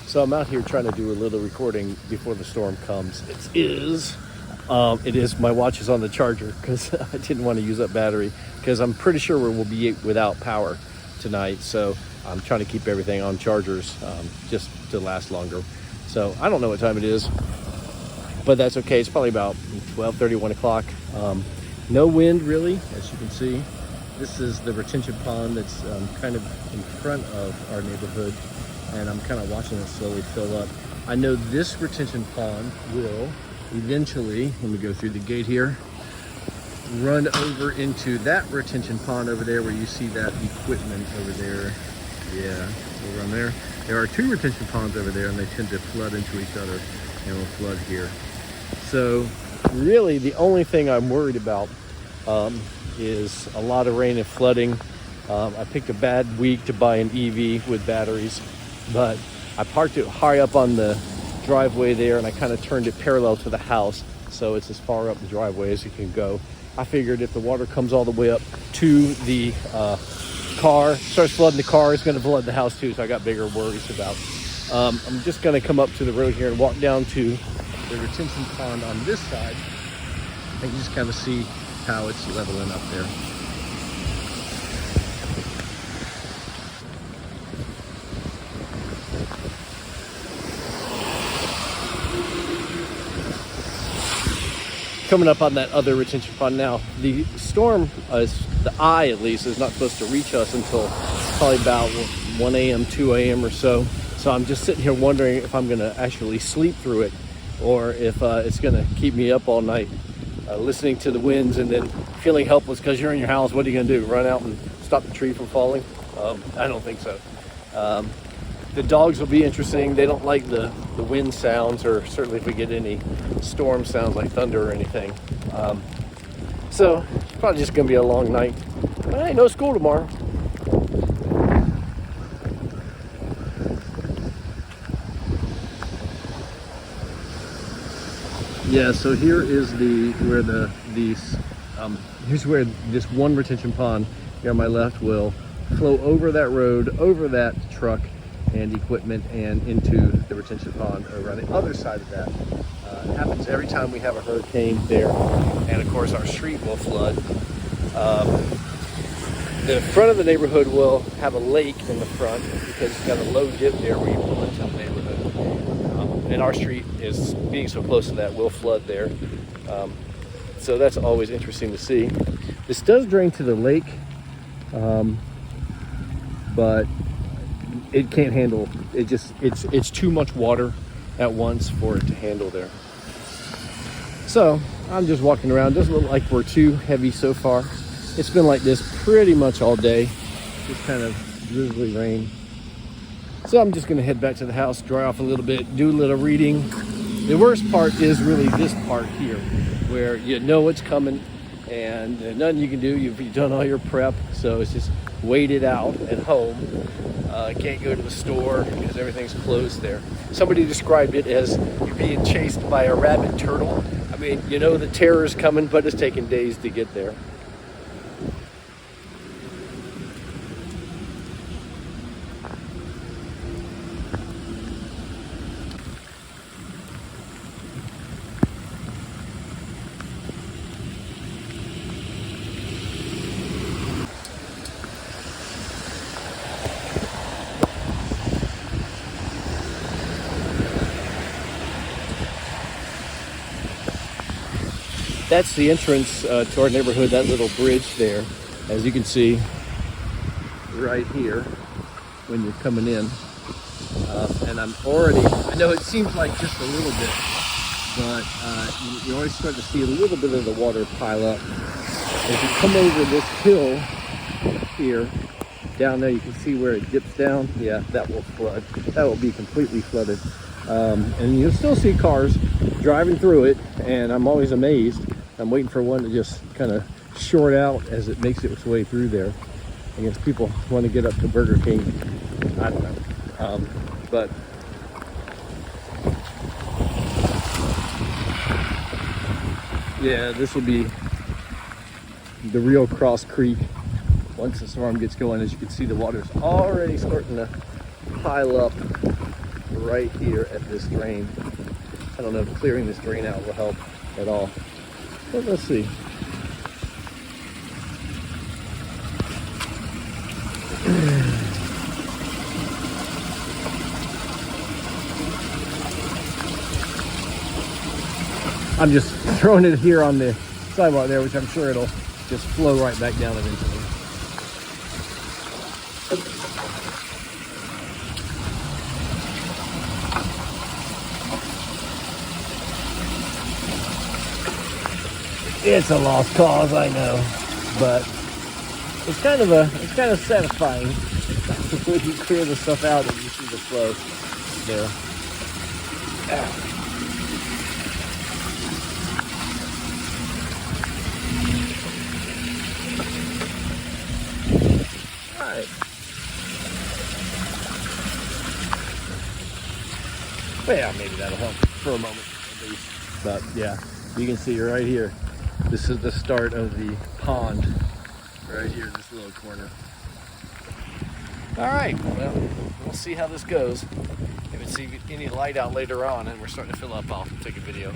So I'm out here trying to do a little recording before the storm comes. It is, my watch is on the charger because I didn't want to use up battery because I'm pretty sure we'll be without power tonight. So I'm trying to keep everything on chargers just to last longer. So I don't know what time it is, but that's okay. It's probably about 12:30, 1 o'clock. No wind really, as you can see. This is the retention pond that's kind of in front of our neighborhood, and I'm kind of watching it slowly fill up. I know this retention pond will eventually, let me go through the gate here, run over into that retention pond over there where you see that equipment over there. Yeah, over on there. There are two retention ponds over there, and they tend to flood into each other, and will flood here. So really the only thing I'm worried about is a lot of rain and flooding. I picked a bad week to buy an EV with batteries, but I parked it high up on the driveway there, and I kind of turned it parallel to the house, so it's as far up the driveway as you can go. I figured if the water comes all the way up to the car, starts flooding the car, it's going to flood the house too, so I got bigger worries about. I'm just going to come up to the road here and walk down to the retention pond on this side, and you just kind of see how it's leveling up there. Coming up on that other retention pond now, the storm, the eye at least, is not supposed to reach us until probably about 1 a.m., 2 a.m. or so. So I'm just sitting here wondering if I'm going to actually sleep through it, or if it's going to keep me up all night listening to the winds and then feeling helpless because you're in your house. What are you going to do? Run out and stop the tree from falling? I don't think so. The dogs will be interesting. They don't like the wind sounds, or certainly if we get any storm sounds like thunder or anything. So it's probably just gonna be a long night. But hey, no school tomorrow. Yeah, so here is here's where this one retention pond here on my left will flow over that road, over that truck and equipment, and into the retention pond over on the other side of that. It happens every time we have a hurricane there, and of course our street will flood. The front of the neighborhood will have a lake in the front because it's got a low dip there where you pull into the neighborhood, and our street is being so close to that will flood there. So that's always interesting to see. This does drain to the lake, but it can't handle it. It's too much water at once for it to handle there. So I'm just walking around. Doesn't look like we're too heavy so far. It's been like this pretty much all day, just kind of drizzly rain. So I'm just gonna head back to the house, dry off a little bit, do a little reading. The worst part is really this part here, where you know it's coming and nothing you can do. You've done all your prep, so it's just wait it out at home. Can't go to the store because everything's closed there. Somebody described it as you being chased by a rabid turtle. I mean, you know the terror is coming, but it's taking days to get there. That's the entrance to our neighborhood, that little bridge there, as you can see right here when you're coming in. And I know it seems like just a little bit, but you always start to see a little bit of the water pile up. As you come over this hill here, down there you can see where it dips down. Yeah, that will flood. That will be completely flooded. And you'll still see cars driving through it, and I'm always amazed. I'm waiting for one to just kind of short out as it makes its way through there. I guess people want to get up to Burger King. I don't know. But yeah, this will be the real Cross Creek once the storm gets going. As you can see, the water's already starting to pile up right here at this drain. I don't know if clearing this drain out will help at all, but let's see. I'm just throwing it here on the sidewalk there, which I'm sure it'll just flow right back down eventually. It's a lost cause, I know, but it's kind of satisfying when you clear the stuff out and you see the flow there. All right. Well, yeah, maybe that'll help for a moment at least. But yeah, you can see right here. This is the start of the pond, right here, this little corner. All right, well, we'll see how this goes. If we see any light out later on and we're starting to fill up, I'll take a video.